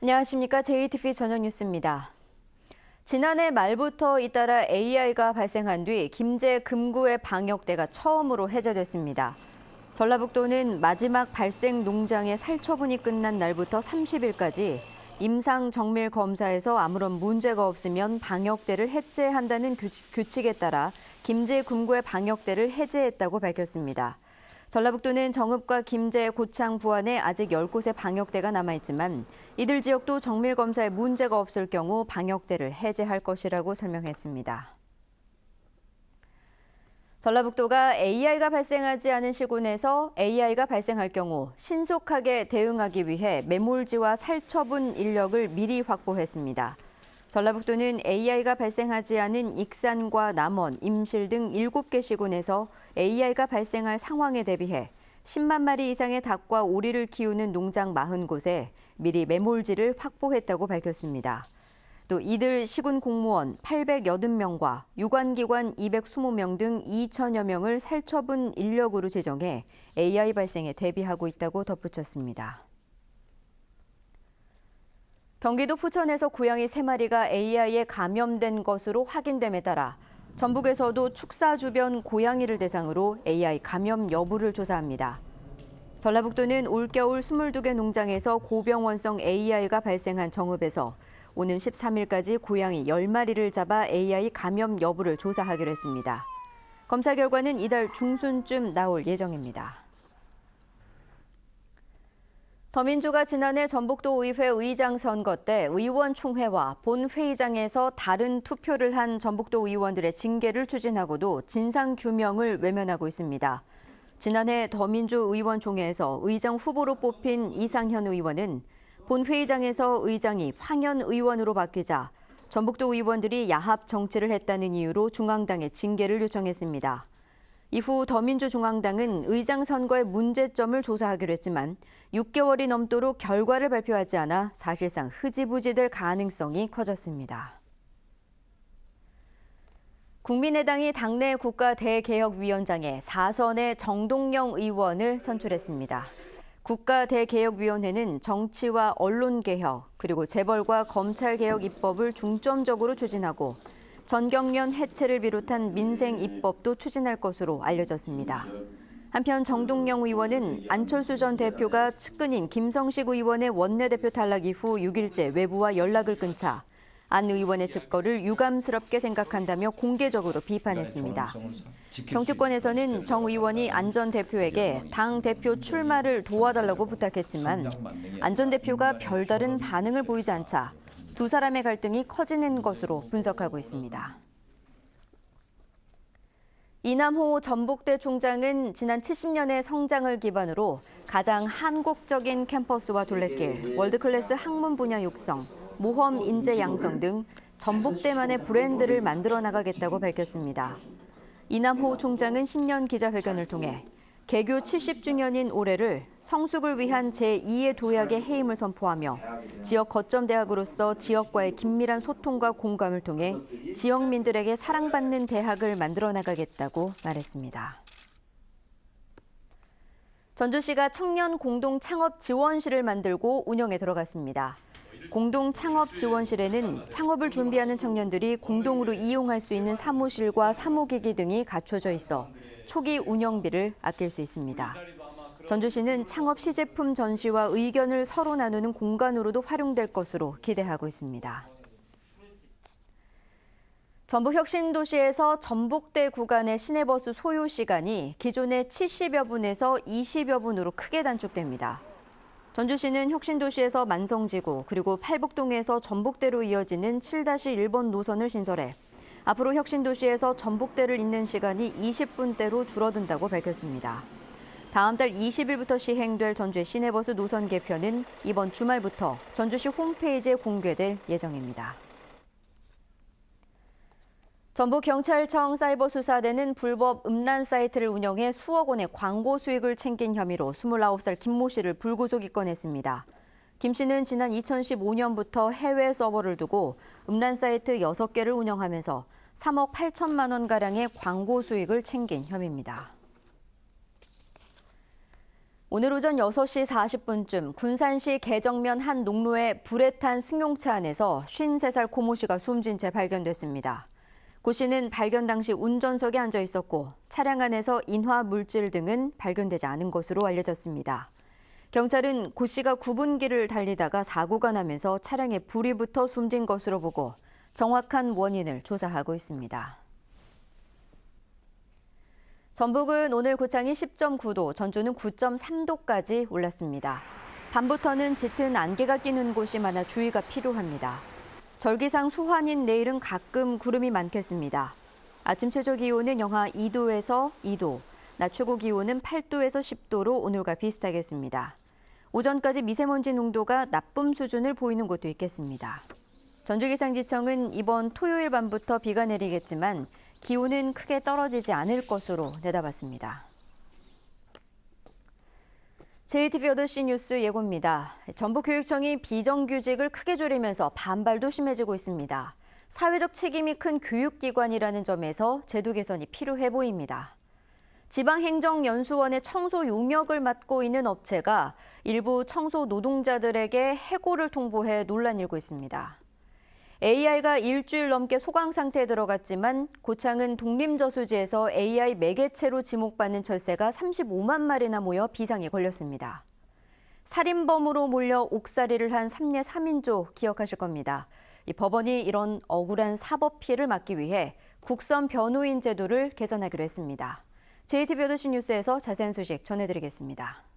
안녕하십니까. JTBC 저녁 뉴스입니다. 지난해 말부터 잇따라 AI가 발생한 뒤 김제 금구의 방역대가 처음으로 해제됐습니다. 전라북도는 마지막 발생 농장의 살처분이 끝난 날부터 30일까지 임상 정밀 검사에서 아무런 문제가 없으면 방역대를 해제한다는 규칙에 따라 김제 금구의 방역대를 해제했다고 밝혔습니다. 전라북도는 정읍과 김제, 고창, 부안에 아직 10곳의 방역대가 남아있지만 이들 지역도 정밀검사에 문제가 없을 경우 방역대를 해제할 것이라고 설명했습니다. 전라북도가 AI가 발생하지 않은 시군에서 AI가 발생할 경우 신속하게 대응하기 위해 매몰지와 살처분 인력을 미리 확보했습니다. 전라북도는 AI가 발생하지 않은 익산과 남원, 임실 등 7개 시군에서 AI가 발생할 상황에 대비해 10만 마리 이상의 닭과 오리를 키우는 농장 40곳에 미리 매몰지를 확보했다고 밝혔습니다. 또 이들 시군 공무원 880명과 유관기관 220명 등 2천여 명을 살처분 인력으로 지정해 AI 발생에 대비하고 있다고 덧붙였습니다. 경기도 포천에서 고양이 3마리가 AI에 감염된 것으로 확인됨에 따라 전북에서도 축사 주변 고양이를 대상으로 AI 감염 여부를 조사합니다. 전라북도는 올겨울 22개 농장에서 고병원성 AI가 발생한 정읍에서 오는 13일까지 고양이 10마리를 잡아 AI 감염 여부를 조사하기로 했습니다. 검사 결과는 이달 중순쯤 나올 예정입니다. 더민주가 지난해 전북도 의회 의장 선거 때 의원총회와 본회의장에서 다른 투표를 한 전북도 의원들의 징계를 추진하고도 진상규명을 외면하고 있습니다. 지난해 더민주 의원총회에서 의장 후보로 뽑힌 이상현 의원은 본회의장에서 의장이 황현 의원으로 바뀌자 전북도 의원들이 야합 정치를 했다는 이유로 중앙당에 징계를 요청했습니다. 이후 더민주 중앙당은 의장 선거의 문제점을 조사하기로 했지만 6개월이 넘도록 결과를 발표하지 않아 사실상 흐지부지될 가능성이 커졌습니다. 국민의당이 당내 국가대개혁위원장에 4선의 정동영 의원을 선출했습니다. 국가대개혁위원회는 정치와 언론개혁, 그리고 재벌과 검찰개혁 입법을 중점적으로 추진하고 전경련 해체를 비롯한 민생 입법도 추진할 것으로 알려졌습니다. 한편 정동영 의원은 안철수 전 대표가 측근인 김성식 의원의 원내대표 탈락 이후 6일째 외부와 연락을 끊자 안 의원의 집거를 유감스럽게 생각한다며 공개적으로 비판했습니다. 정치권에서는 정 의원이 안 전 대표에게 당 대표 출마를 도와달라고 부탁했지만 안 전 대표가 별다른 반응을 보이지 않자 두 사람의 갈등이 커지는 것으로 분석하고 있습니다. 이남호 전북대 총장은 지난 70년의 성장을 기반으로 가장 한국적인 캠퍼스와 둘레길, 월드클래스 학문 분야 육성, 모험 인재 양성 등 전북대만의 브랜드를 만들어 나가겠다고 밝혔습니다. 이남호 총장은 신년 기자회견을 통해 개교 70주년인 올해를 성숙을 위한 제2의 도약의 해임을 선포하며 지역 거점 대학으로서 지역과의 긴밀한 소통과 공감을 통해 지역민들에게 사랑받는 대학을 만들어 나가겠다고 말했습니다. 전주시가 청년 공동 창업 지원실을 만들고 운영에 들어갔습니다. 공동 창업 지원실에는 창업을 준비하는 청년들이 공동으로 이용할 수 있는 사무실과 사무기기 등이 갖춰져 있어 초기 운영비를 아낄 수 있습니다. 전주시는 창업 시제품 전시와 의견을 서로 나누는 공간으로도 활용될 것으로 기대하고 있습니다. 전북혁신도시에서 전북대 구간의 시내버스 소요 시간이 기존의 70여 분에서 20여 분으로 크게 단축됩니다. 전주시는 혁신도시에서 만성지구 그리고 팔북동에서 전북대로 이어지는 7-1번 노선을 신설해 앞으로 혁신도시에서 전북대를 잇는 시간이 20분대로 줄어든다고 밝혔습니다. 다음 달 20일부터 시행될 전주의 시내버스 노선 개편은 이번 주말부터 전주시 홈페이지에 공개될 예정입니다. 전북경찰청 사이버수사대는 불법 음란 사이트를 운영해 수억 원의 광고 수익을 챙긴 혐의로 29살 김모 씨를 불구속 입건했습니다. 김 씨는 지난 2015년부터 해외 서버를 두고 음란 사이트 6개를 운영하면서 3억 8천만 원가량의 광고 수익을 챙긴 혐의입니다. 오늘 오전 6시 40분쯤 군산시 개정면 한 농로에 불에 탄 승용차 안에서 53살 고모 씨가 숨진 채 발견됐습니다. 고 씨는 발견 당시 운전석에 앉아 있었고 차량 안에서 인화 물질 등은 발견되지 않은 것으로 알려졌습니다. 경찰은 고 씨가 구분기를 달리다가 사고가 나면서 차량에 불이 붙어 숨진 것으로 보고 정확한 원인을 조사하고 있습니다. 전북은 오늘 고창이 10.9도, 전주는 9.3도까지 올랐습니다. 밤부터는 짙은 안개가 끼는 곳이 많아 주의가 필요합니다. 절기상 소환인 내일은 가끔 구름이 많겠습니다. 아침 최저 기온은 영하 2도에서 2도, 낮 최고 기온은 8도에서 10도로 오늘과 비슷하겠습니다. 오전까지 미세먼지 농도가 나쁨 수준을 보이는 곳도 있겠습니다. 전주기상지청은 이번 토요일 밤부터 비가 내리겠지만 기온은 크게 떨어지지 않을 것으로 내다봤습니다. JTB 8시 뉴스 예고입니다. 전북교육청이 비정규직을 크게 줄이면서 반발도 심해지고 있습니다. 사회적 책임이 큰 교육기관이라는 점에서 제도 개선이 필요해 보입니다. 지방행정연수원의 청소 용역을 맡고 있는 업체가 일부 청소 노동자들에게 해고를 통보해 논란이 일고 있습니다. AI가 일주일 넘게 소강 상태에 들어갔지만 고창은 독림저수지에서 AI 매개체로 지목받는 철새가 35만 마리나 모여 비상에 걸렸습니다. 살인범으로 몰려 옥살이를 한 3례 3인조 기억하실 겁니다. 이 법원이 이런 억울한 사법 피해를 막기 위해 국선 변호인 제도를 개선하기로 했습니다. JTB 8시 뉴스에서 자세한 소식 전해드리겠습니다.